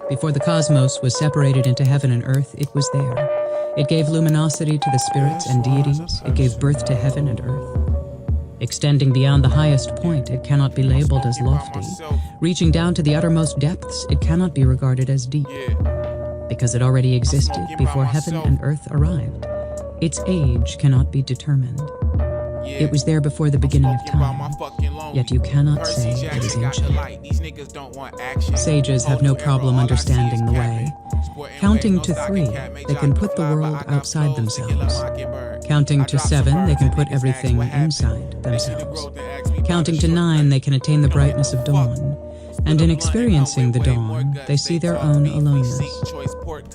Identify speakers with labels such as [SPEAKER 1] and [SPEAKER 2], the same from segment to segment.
[SPEAKER 1] Before the cosmos was separated into heaven and earth, it was there. It gave luminosity to the spirits and deities. It gave birth to heaven and earth. Extending beyond the highest point, it cannot be labeled as lofty. Reaching down to the uttermost depths, it cannot be regarded as deep. Because it already existed before heaven and earth arrived. Its age cannot be determined. It was there before the beginning of time, yet you cannot say it is ancient. Sages have no problem understanding the way. Counting to 3, they can put the world outside themselves. Counting to 7, they can put everything inside themselves. Counting to 9, they can attain the brightness of dawn. And in experiencing the dawn, they see their own aloneness.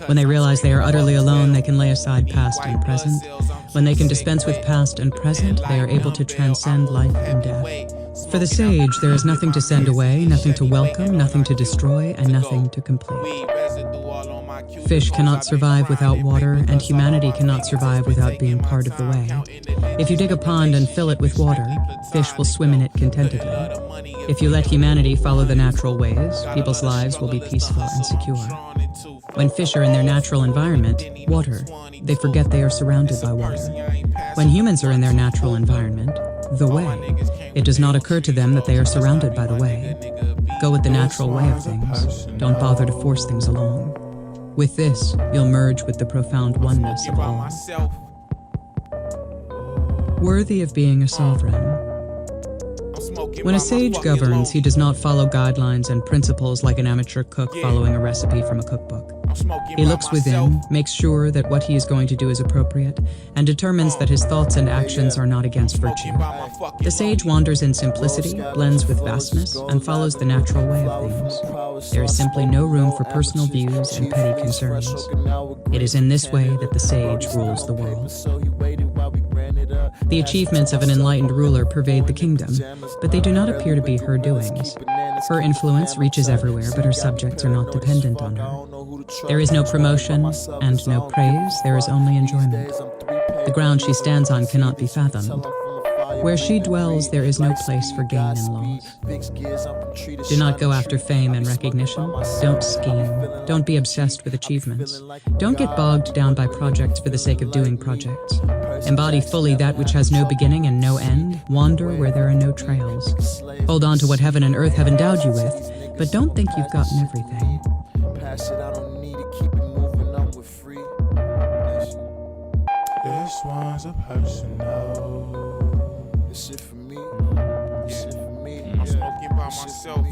[SPEAKER 1] When they realize they are utterly alone, they can lay aside past and present. When they can dispense with past and present, they are able to transcend life and death. For the sage, there is nothing to send away, nothing to welcome, nothing to destroy, and nothing to complete. Fish cannot survive without water, and humanity cannot survive without being part of the way. If you dig a pond and fill it with water, fish will swim in it contentedly. If you let humanity follow the natural ways, people's lives will be peaceful and secure. When fish are in their natural environment, water, they forget they are surrounded by water. When humans are in their natural environment, the way, it does not occur to them that they are surrounded by the way. Go with the natural way of things. Don't bother to force things along. With this, you'll merge with the profound oneness of all. Worthy of being a sovereign. When a sage governs, he does not follow guidelines and principles like an amateur cook following a recipe from a cookbook. He looks within, makes sure that what he is going to do is appropriate, and determines that his thoughts and actions are not against virtue. The sage wanders in simplicity, blends with vastness, and follows the natural way of things. There is simply no room for personal views and petty concerns. It is in this way that the sage rules the world. The achievements of an enlightened ruler pervade the kingdom, but they do not appear to be her doings. Her influence reaches everywhere, but her subjects are not dependent on her. There is no promotion and no praise, there is only enjoyment. The ground she stands on cannot be fathomed. Where she dwells, there is no place for gain and loss. Do not go after fame and recognition. Don't scheme. Don't be obsessed with achievements. Don't get bogged down by projects for the sake of doing projects. Embody fully that which has no beginning and no end. Wander where there are no trails. Hold on to what heaven and earth have endowed you with, but don't think you've gotten everything.
[SPEAKER 2] Pass it, I don't need it, keep it moving, I'm with free.
[SPEAKER 3] This one's a personal.
[SPEAKER 2] This shit for me. This shit for me.
[SPEAKER 3] I'm smoking by myself.